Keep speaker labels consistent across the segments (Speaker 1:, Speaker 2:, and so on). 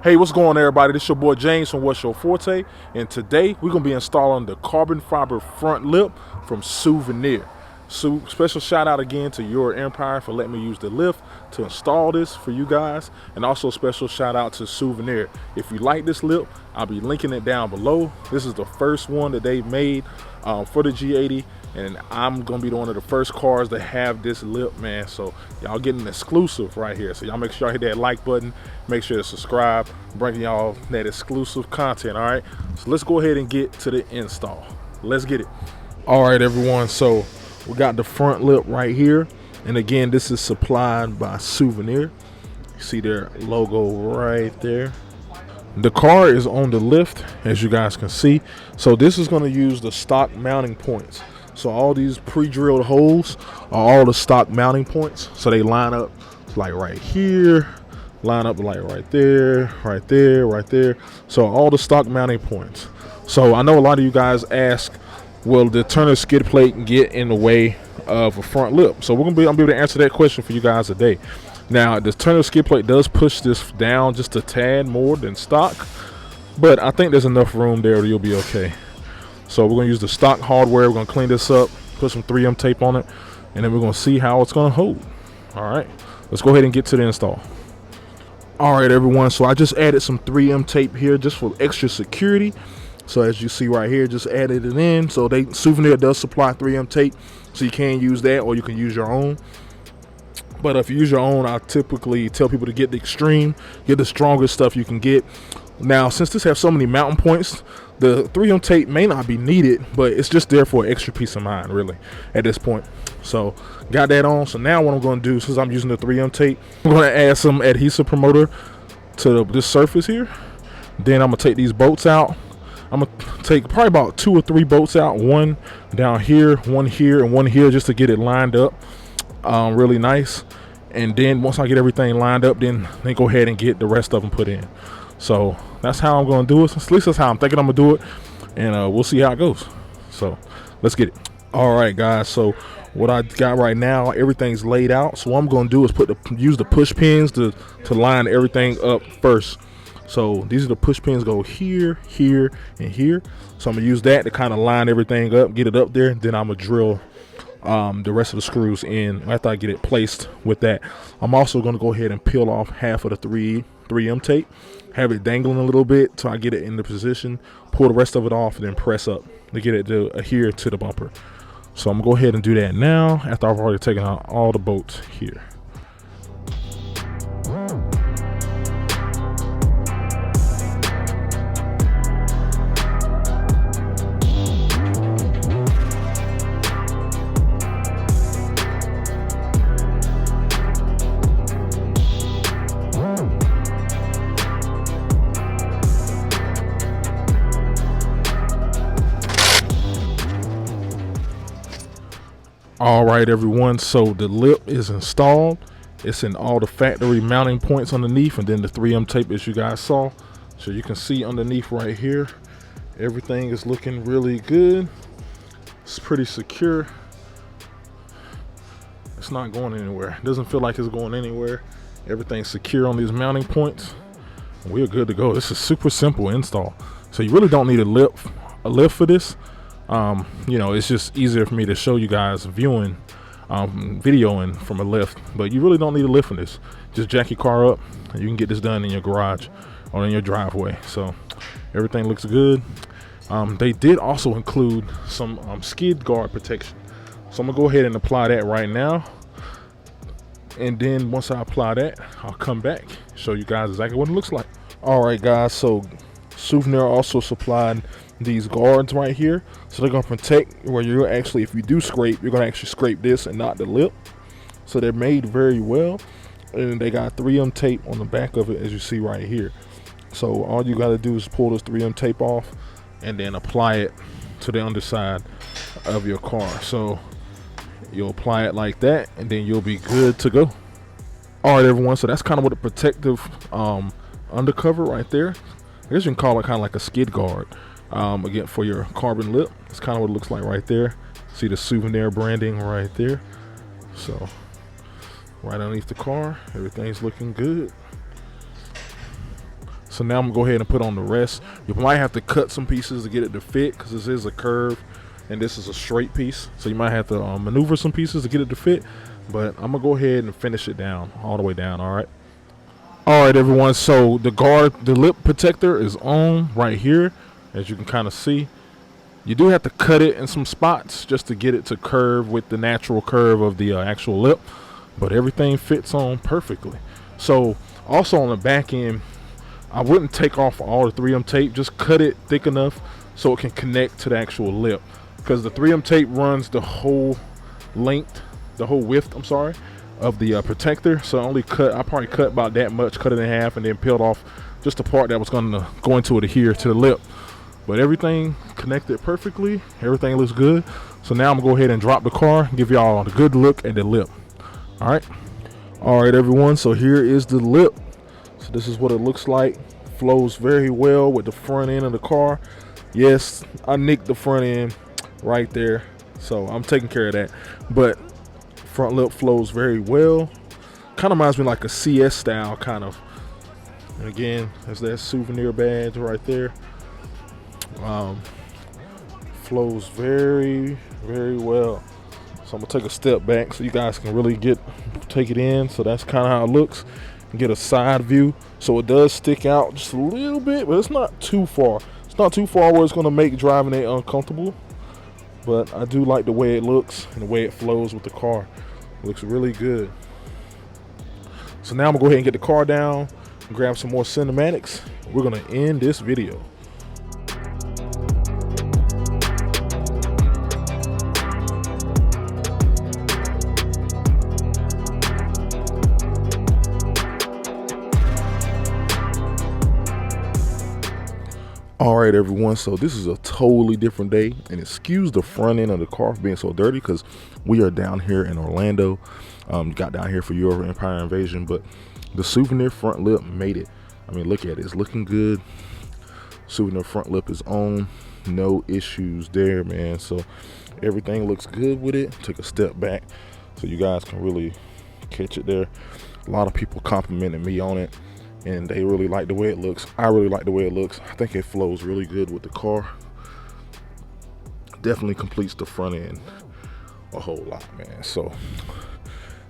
Speaker 1: Hey, what's going on, everybody? This is your boy James from What's Your Forte, and today we're going to be installing the carbon fiber front lip from Suvneer. So special shout out again to Your Empire for letting me use the lift to install this for you guys, and also special shout out to Suvneer. If you like this lip, I'll be linking it down below. This is the first one that they've made for the G80, and I'm gonna be one of the first cars to have this lip, man. So y'all getting an exclusive right here. So y'all make sure y'all hit that like button, make sure to subscribe, bringing y'all that exclusive content. All right, so let's go ahead and get to the install. Let's get it. All right, everyone, so we got the front lip right here, and again, this is supplied by Suvneer. You see their logo right there. The car is on the lift, as you guys can see. So this is going to use the stock mounting points. So all these pre-drilled holes are all the stock mounting points. So they line up like right here, line up like right there, right there, right there. So all the stock mounting points. So I know a lot of you guys ask, will the Turner skid plate get in the way of a front lip? So I'm gonna be able to answer that question for you guys today. Now, the Turner skid plate does push this down just a tad more than stock, but I think there's enough room there that you'll be okay. So we're gonna use the stock hardware. We're gonna clean this up, put some 3M tape on it, and then we're gonna see how it's gonna hold. All right, let's go ahead and get to the install. All right, everyone, so I just added some 3M tape here just for extra security. So as you see right here, just added it in. So Suvneer does supply 3M tape, so you can use that or you can use your own. But if you use your own, I typically tell people to get the extreme, get the strongest stuff you can get. Now, since this has so many mounting points, the 3M tape may not be needed, but it's just there for extra peace of mind, really, at this point. So got that on. So now what I'm going to do, since I'm using the 3M tape, I'm going to add some adhesive promoter to this surface here. Then I'm going to take these bolts out. I'm going to take probably about 2 or 3 bolts out, one down here, one here, and one here, just to get it lined up really nice. And then once I get everything lined up, then go ahead and get the rest of them put in. So that's how I'm going to do it. At least that's how I'm thinking I'm going to do it. And we'll see how it goes. So let's get it. All right, guys. So what I got right now, everything's laid out. So what I'm going to do is use the push pins to line everything up first. So these are the push pins, go here, here, and here. So I'm gonna use that to kind of line everything up, get it up there. Then I'm gonna drill the rest of the screws in after I get it placed with that. I'm also gonna go ahead and peel off half of the 3M tape, have it dangling a little bit till I get it in the position, pull the rest of it off, and then press up to get it to adhere to the bumper. So I'm gonna go ahead and do that now after I've already taken out all the bolts here. All right, everyone, so the lip is installed. It's in all the factory mounting points underneath, and then the 3M tape, as you guys saw. So you can see underneath right here, everything is looking really good. It's pretty secure. It's not going anywhere. It doesn't feel like it's going anywhere. Everything's secure on these mounting points. We're good to go. This is super simple install. So you really don't need a lift for this. You know, it's just easier for me to show you guys viewing, videoing from a lift, but you really don't need a lift for this. Just jack your car up and you can get this done in your garage or in your driveway. So everything looks good. They did also include some skid guard protection. So I'm gonna go ahead and apply that right now. And then once I apply that, I'll come back, show you guys exactly what it looks like. All right, guys, so Suvneer also supplied these guards right here, so they're gonna protect where you're actually, if you do scrape, you're gonna actually scrape this and not the lip. So they're made very well, and they got 3M tape on the back of it, as you see right here. So all you got to do is pull this 3M tape off and then apply it to the underside of your car. So you'll apply it like that, and then you'll be good to go. All right, everyone, so that's kind of what a protective undercover right there. I guess you can call it kind of like a skid guard. Again, for your carbon lip, it's kind of what it looks like right there. See the Suvneer branding right there. So right underneath the car, everything's looking good. So now I'm gonna go ahead and put on the rest. You might have to cut some pieces to get it to fit, because this is a curve and this is a straight piece. So you might have to maneuver some pieces to get it to fit, but I'm gonna go ahead and finish it down, all the way down, all right? All right, everyone, so the lip protector is on right here, as you can kind of see. You do have to cut it in some spots just to get it to curve with the natural curve of the actual lip, but everything fits on perfectly. So also on the back end, I wouldn't take off all the 3M tape, just cut it thick enough so it can connect to the actual lip, because the 3M tape runs the whole width, I'm sorry, of the protector. So I probably cut about that much, cut it in half, and then peeled off just the part that was gonna go into adhere to the lip. But everything connected perfectly, everything looks good. So now I'm gonna go ahead and drop the car, give y'all a good look at the lip. All right, everyone, so here is the lip. So this is what it looks like. Flows very well with the front end of the car. Yes, I nicked the front end right there, so I'm taking care of that. But front lip flows very well. Kind of reminds me like a CS style kind of. And again, there's that Suvneer badge right there. Flows very, very well. So I'm gonna take a step back so you guys can really take it in. So that's kind of how it looks. Get a side view, so it does stick out just a little bit, but it's not too far. It's not too far where it's gonna make driving it uncomfortable. But I do like the way it looks and the way it flows with the car. It looks really good. So now I'm gonna go ahead and get the car down and grab some more cinematics. We're gonna end this video. All right, everyone, so this is a totally different day, and excuse the front end of the car being so dirty, because we are down here in Orlando. Got down here for your Empire Invasion, but the Suvneer front lip made it. I mean, look at it, it's looking good. Suvneer front lip is on, no issues there, man. So everything looks good with it. Take a step back so you guys can really catch it there. A lot of people complimented me on it, and they really like the way it looks. I really like the way it looks. I think it flows really good with the car. Definitely completes the front end a whole lot, man. So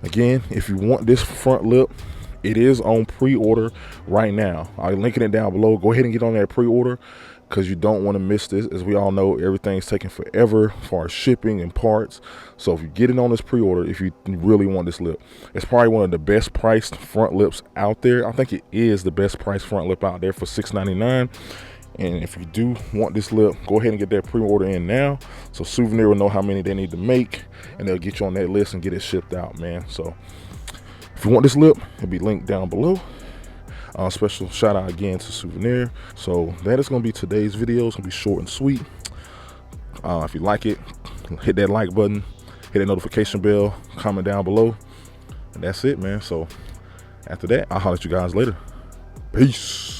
Speaker 1: again, if you want this front lip, it is on pre-order right now. I'm linking it down below. Go ahead and get on that pre-order, because you don't want to miss this. As we all know, everything's taking forever as far as shipping and parts. So if you get it on this pre-order, if you really want this lip, it's probably one of the best priced front lips out there. I think it is the best priced front lip out there for $6.99. And if you do want this lip, go ahead and get that pre-order in now, so Suvneer will know how many they need to make, and they'll get you on that list and get it shipped out, man. So if you want this lip, it'll be linked down below. Special shout out again to Suvneer. So that is going to be today's video. It's going to be short and sweet. If you like it, hit that like button, hit that notification bell, comment down below, and that's it, man. So after that, I'll holler at you guys later. Peace.